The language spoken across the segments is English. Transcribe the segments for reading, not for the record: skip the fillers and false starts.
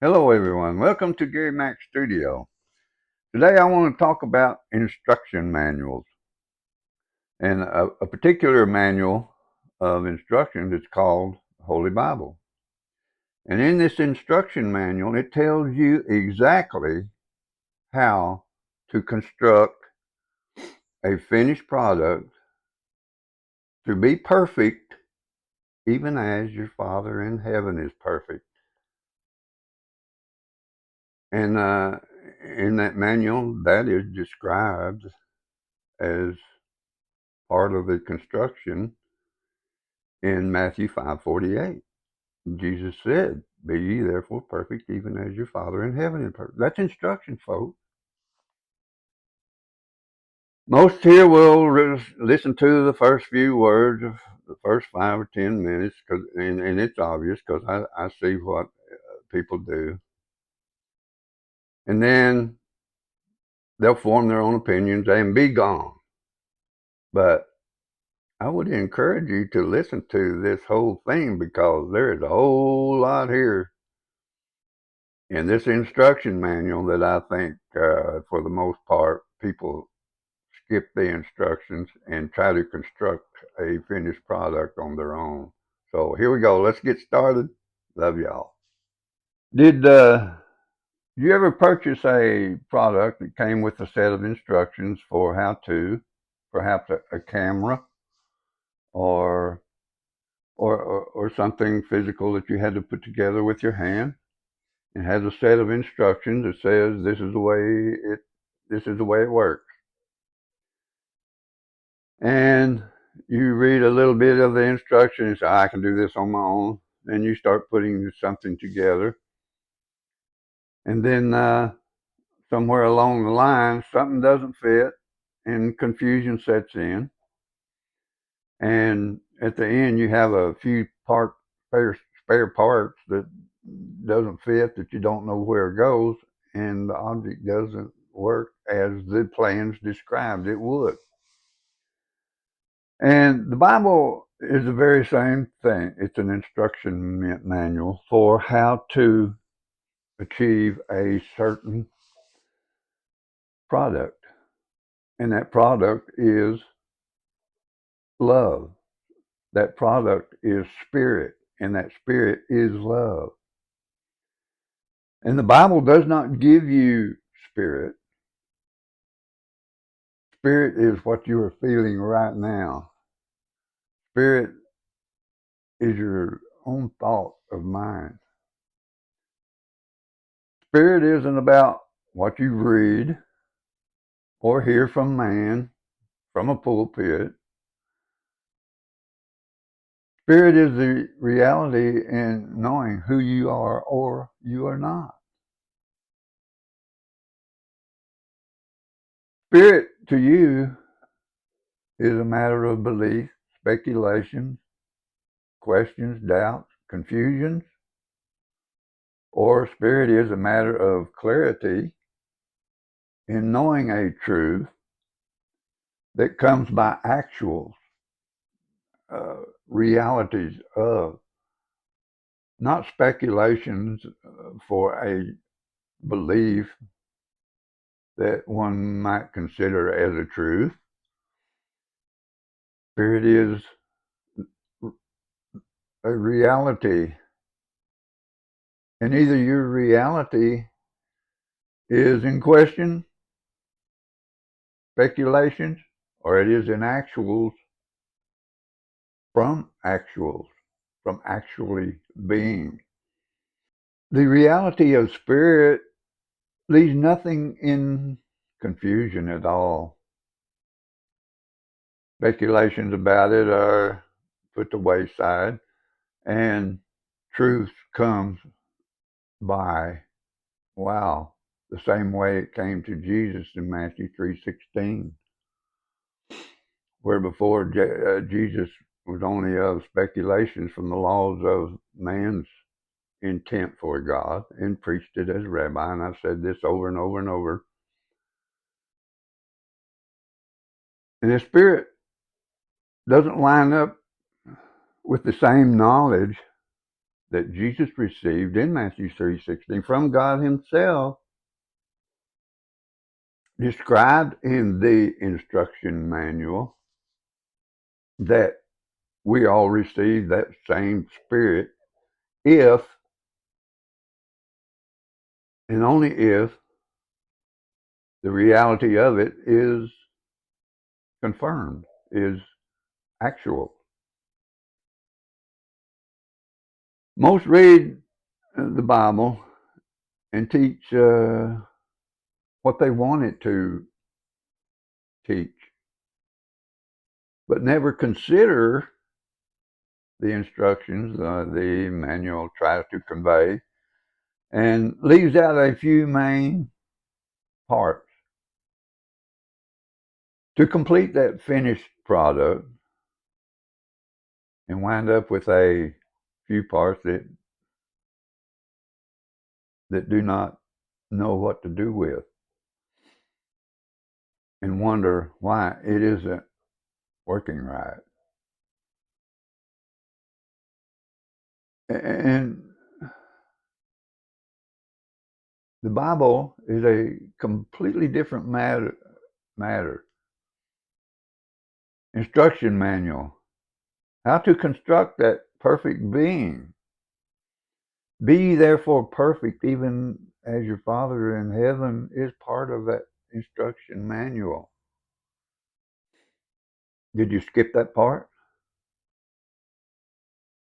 Hello, everyone. Welcome to Gary Mack Studio. Today, I want to talk about instruction manuals and a particular manual of instructions. It's called Holy Bible. And in this instruction manual, it tells you exactly how to construct a finished product to be perfect, even as your Father in heaven is perfect. And in that manual, that is described as part of the construction in Matthew 5:48. Jesus said, "Be ye therefore perfect, even as your Father in heaven is perfect." That's instruction, folks. Most here will listen to the first few words of the first 5 or 10 minutes, and it's obvious because I see what people do. And then they'll form their own opinions and be gone. But I would encourage you to listen to this whole thing because there is a whole lot here in this instruction manual that I think, for the most part, people skip the instructions and try to construct a finished product on their own. So here we go. Let's get started. Love y'all. Did you ever purchase a product that came with a set of instructions for how to, perhaps a camera or or something physical that you had to put together with your hand? It has a set of instructions that says this is the way it works. And you read a little bit of the instructions and say, I can do this on my own. Then you start putting something together. And then somewhere along the line, something doesn't fit and confusion sets in. And at the end, you have a few spare parts that doesn't fit, that you don't know where it goes, and the object doesn't work as the plans described it would. And the Bible is the very same thing. It's an instruction manual for how to achieve a certain product. And that product is love. That product is spirit. And that spirit is love. And the Bible does not give you spirit. Spirit is what you are feeling right now. Spirit is your own thought of mind. Spirit isn't about what you read or hear from man, from a pulpit. Spirit is the reality in knowing who you are or you are not. Spirit to you is a matter of belief, speculation, questions, doubts, confusions, or spirit is a matter of clarity in knowing a truth that comes by actual realities of, not speculations for a belief that one might consider as a truth. Spirit is a reality, and either your reality is in question, speculations, or it is in actuals, from actuals, from actually being. The reality of spirit leaves nothing in confusion at all. Speculations about it are put to wayside, and truth comes by, wow, the same way it came to Jesus in Matthew 3:16, where before Jesus was only of speculations from the laws of man's intent for God and preached it as rabbi. And I've said this over and over and over. And the Spirit doesn't line up with the same knowledge that Jesus received in Matthew 3:16 from God himself, described in the instruction manual, that we all receive that same Spirit if, and only if, the reality of it is confirmed, is actual. Most read the Bible and teach what they want it to teach, but never consider the instructions the manual tries to convey, and leaves out a few main parts. To complete that finished product and wind up with a few parts that do not know what to do with, and wonder why it isn't working right. And the Bible is a completely different matter. Instruction manual. How to construct that perfect being. Be ye therefore perfect, even as your Father in heaven is part of that instruction manual. Did you skip that part?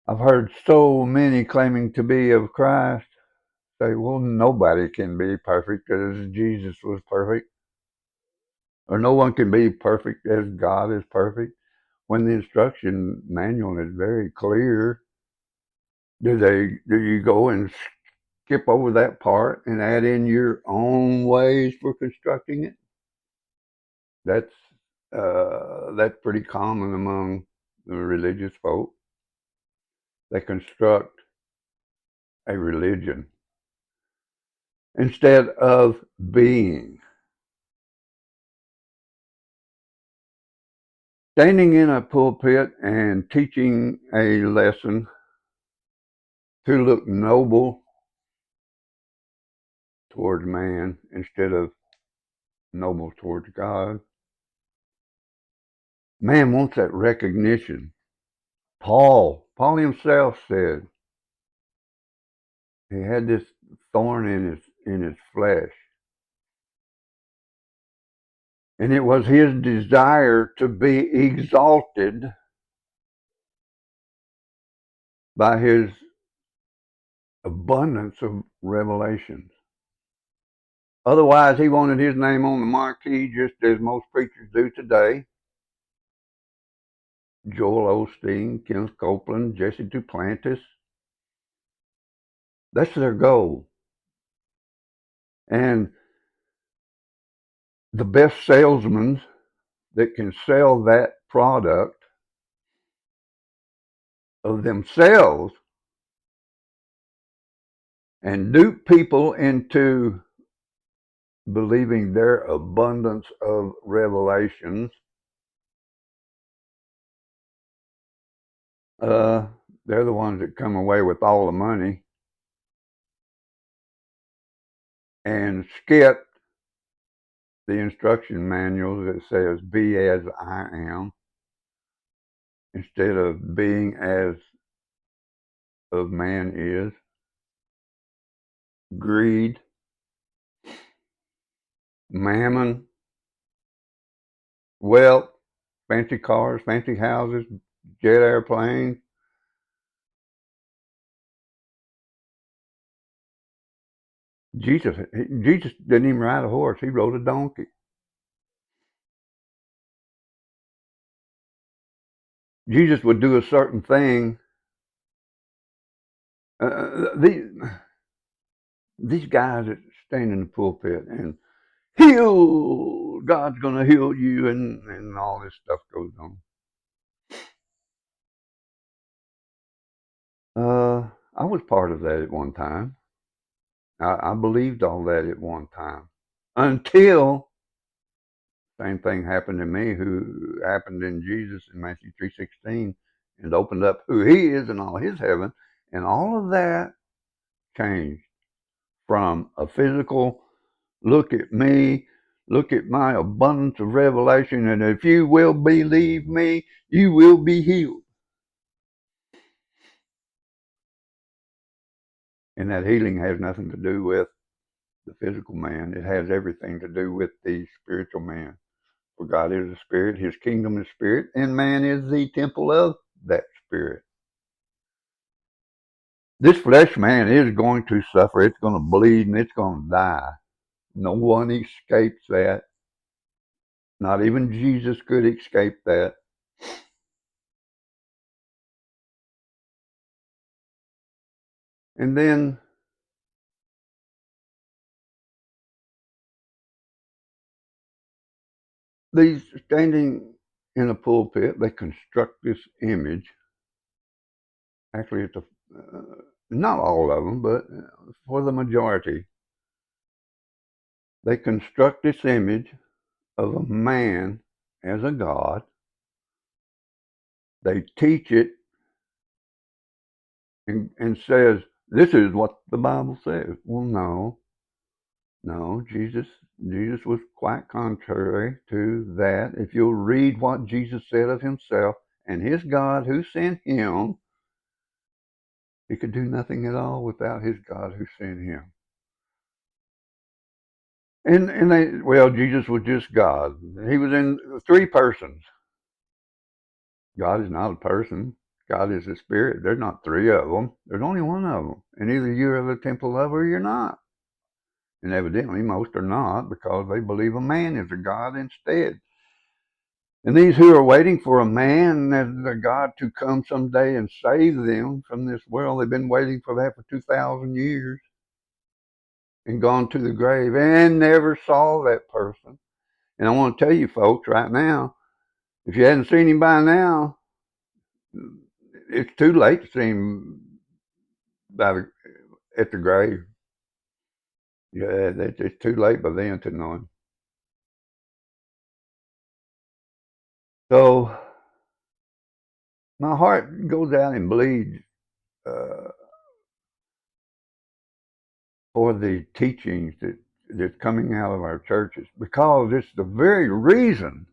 I've heard so many claiming to be of Christ say, well, nobody can be perfect as Jesus was perfect, or no one can be perfect as God is perfect, when the instruction manual is very clear. Do you go and skip over that part and add in your own ways for constructing it? That's pretty common among the religious folk. They construct a religion instead of being. Standing in a pulpit and teaching a lesson to look noble towards man instead of noble towards God. Man wants that recognition. Paul himself said he had this thorn in his flesh. And it was his desire to be exalted by his abundance of revelations. Otherwise, he wanted his name on the marquee, just as most preachers do today. Joel Osteen, Kenneth Copeland, Jesse Duplantis. That's their goal. And the best salesmen that can sell that product of themselves and dupe people into believing their abundance of revelations, they're the ones that come away with all the money and skip the instruction manual that says, be as I am, instead of being as of man is. Greed, mammon, wealth, fancy cars, fancy houses, jet airplanes. Jesus didn't even ride a horse. He rode a donkey. Jesus would do a certain thing. These guys that stand in the pulpit and heal, God's going to heal you, and all this stuff goes on. I was part of that at one time. I believed all that at one time, until same thing happened to me, who happened in Jesus in Matthew 3:16, and opened up who he is and all his heaven, And all of that changed from a physical, look at me, look at my abundance of revelation, and if you will believe me, you will be healed. And that healing has nothing to do with the physical man. It has everything to do with the spiritual man. For God is a spirit, his kingdom is spirit, and man is the temple of that spirit. This flesh man is going to suffer. It's going to bleed and it's going to die. No one escapes that. Not even Jesus could escape that. And then these standing in a pulpit, they construct this image. Actually, it's not all of them, but for the majority, they construct this image of a man as a god. They teach it and says, this is what the Bible says. Well, no, Jesus was quite contrary to that. If you'll read what Jesus said of himself and his God who sent him, he could do nothing at all without his God who sent him. And Jesus was just God. He was in three persons. God is not a person. God is a spirit. There's not three of them. There's only one of them. And either you're the temple of or you're not. And evidently most are not, because they believe a man is a God instead. And these who are waiting for a man as a God to come someday and save them from this world, they've been waiting for that for 2,000 years and gone to the grave and never saw that person. And I want to tell you folks right now, if you hadn't seen him by now, it's too late to see him at the grave. Yeah, it's too late by then to know him. So my heart goes out and bleeds for the teachings that's coming out of our churches, because it's the very reason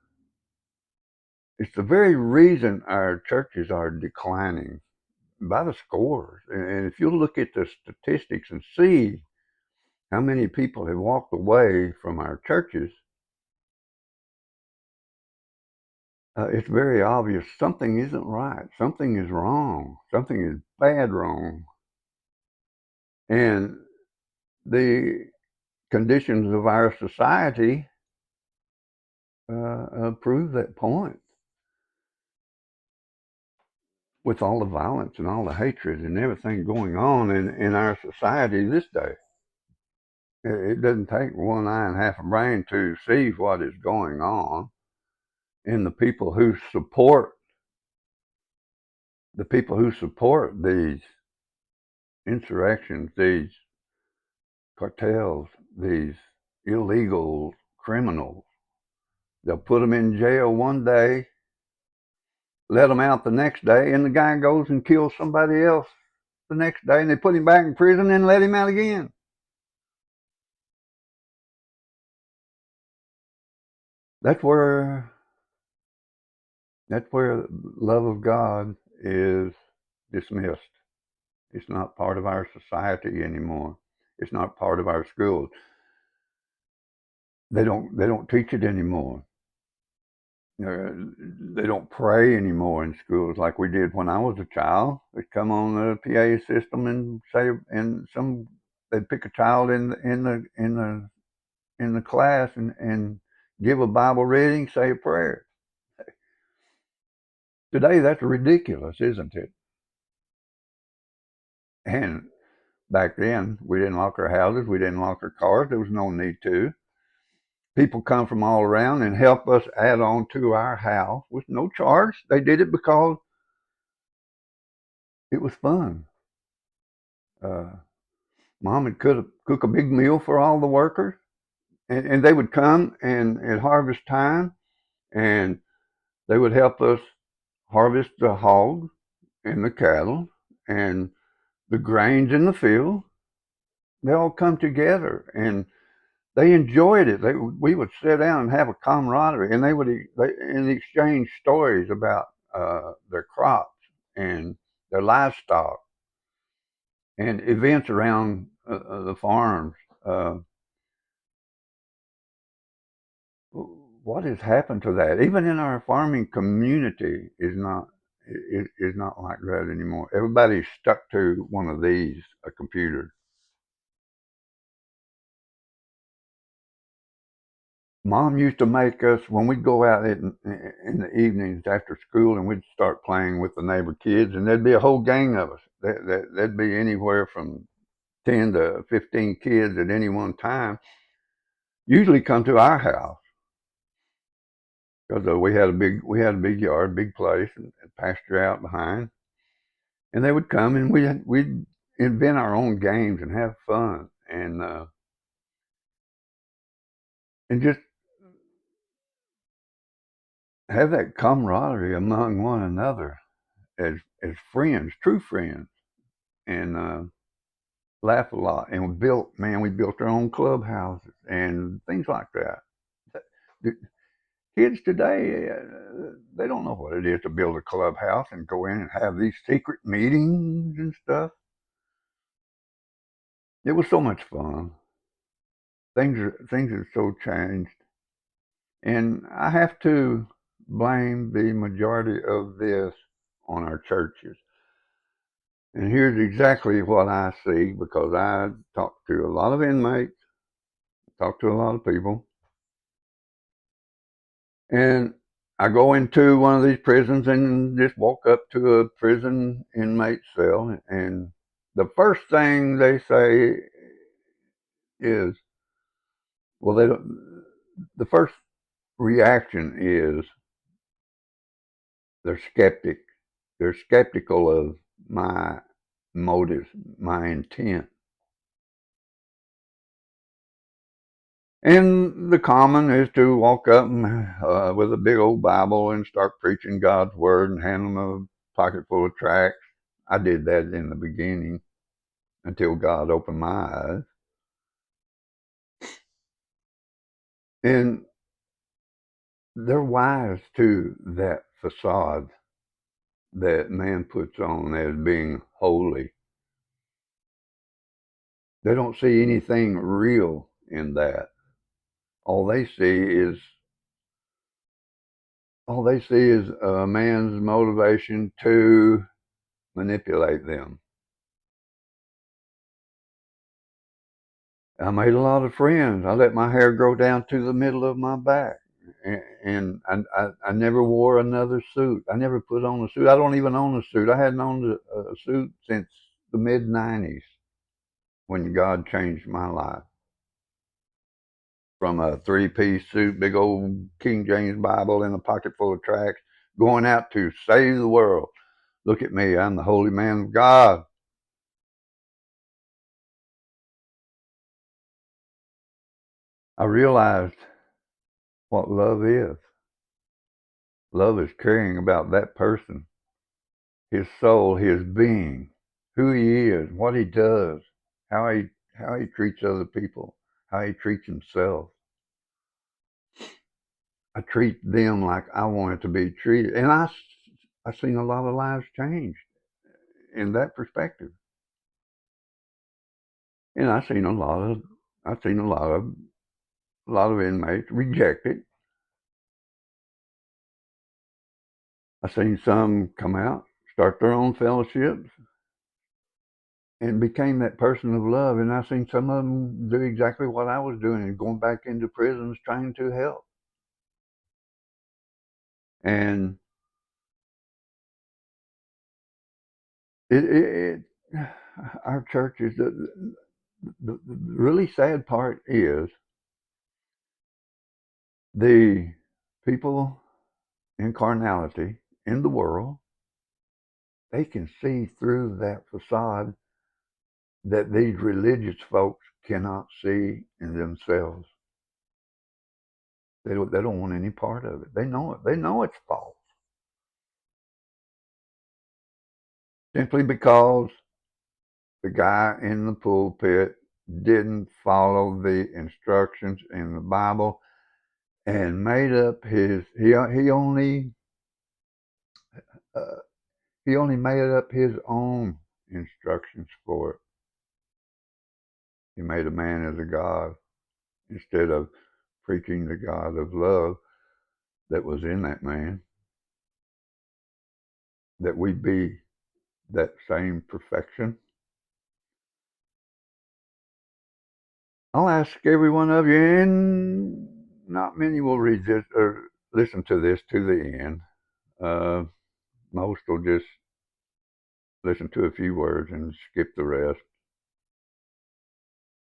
our churches are declining by the scores. And if you look at the statistics and see how many people have walked away from our churches, it's very obvious something isn't right. Something is wrong. Something is bad wrong. And the conditions of our society prove that point. With all the violence and all the hatred and everything going on in our society this day, it doesn't take one eye and half a brain to see what is going on. And the people who support these insurrections, these cartels, these illegal criminals, they'll put them in jail one day, let them out the next day, and the guy goes and kills somebody else the next day, and they put him back in prison and let him out again. That's where love of God is dismissed. It's not part of our society anymore. It's not part of our schools. They don't teach it anymore. They don't pray anymore in schools like we did when I was a child. They'd come on the PA system and say, they'd pick a child in the class and give a Bible reading, say a prayer. Today that's ridiculous, isn't it? And back then, we didn't lock our houses, we didn't lock our cars. There was no need to. People come from all around and help us add on to our house with no charge. They did it because it was fun. Uh, Mom would cook a big meal for all the workers, and they would come and at harvest time, and they would help us harvest the hogs and the cattle, and the grains in the field, they all come together, and they enjoyed it. We would sit down and have a camaraderie, and and exchange stories about their crops and their livestock and events around the farms. Uh, what has happened to that? Even in our farming community, is not like that anymore. Everybody's stuck to one of these, a computer. Mom used to make us when we'd go out in the evenings after school, and we'd start playing with the neighbor kids, and there'd be a whole gang of us. There'd be anywhere from 10 to 15 kids at any one time. Usually come to our house because we had a big yard, big place, and pasture out behind. And they would come, and we'd invent our own games and have fun, and just have that camaraderie among one another as friends, true friends, and laugh a lot. And we built our own clubhouses and things like that. The kids today, they don't know what it is to build a clubhouse and go in and have these secret meetings and stuff. It was so much fun. Things have so changed, and I have to blame the majority of this on our churches. And here's exactly what I see, because I talk to a lot of inmates, talk to a lot of people, and I go into one of these prisons and just walk up to a prison inmate cell, and the first thing they say is, well, they don't, the first reaction is they're skeptic. They're skeptical of my motives, my intent. And the common is to walk up with a big old Bible and start preaching God's word and hand them a pocket full of tracts. I did that in the beginning until God opened my eyes. And they're wise to that facade that man puts on as being holy. They don't see anything real in that. All they see is all they see is a man's motivation to manipulate them. I made a lot of friends. I let my hair grow down to the middle of my back. And I never wore another suit. I never put on a suit. I don't even own a suit. I hadn't owned a suit since the mid 90s when God changed my life from a three-piece suit, big old King James Bible in a pocket full of tracts, going out to save the world. Look at me. I'm the holy man of God. I realized what love is. Love is caring about that person, his soul, his being, who he is, what he does, how he treats other people, how he treats himself. I treat them like I wanted to be treated, and I seen a lot of lives change in that perspective, and I seen a lot of inmates reject it. I seen some come out, start their own fellowships, and became that person of love. And I've seen some of them do exactly what I was doing and going back into prisons trying to help. And it our churches, the really sad part is the people in carnality in the world, they can see through that facade that these religious folks cannot see in themselves. They don't want any part of it. They know it. They know it's false. Simply because the guy in the pulpit didn't follow the instructions in the Bible and made up uh, he only made up his own instructions for it. He made a man as a god instead of preaching the God of love that was in that man, that we be that same perfection. I'll ask every one of you, and not many will read this or listen to this to the end. Uh, most will just listen to a few words and skip the rest.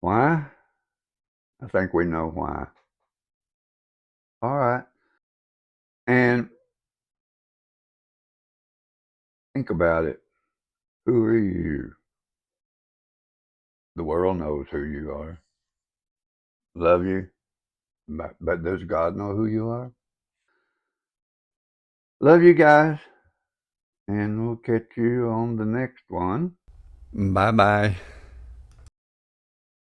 Why? I think we know why. All right. And think about it. Who are you? The world knows who you are. Love you. But does God know who you are? Love you guys. And we'll catch you on the next one. Bye bye.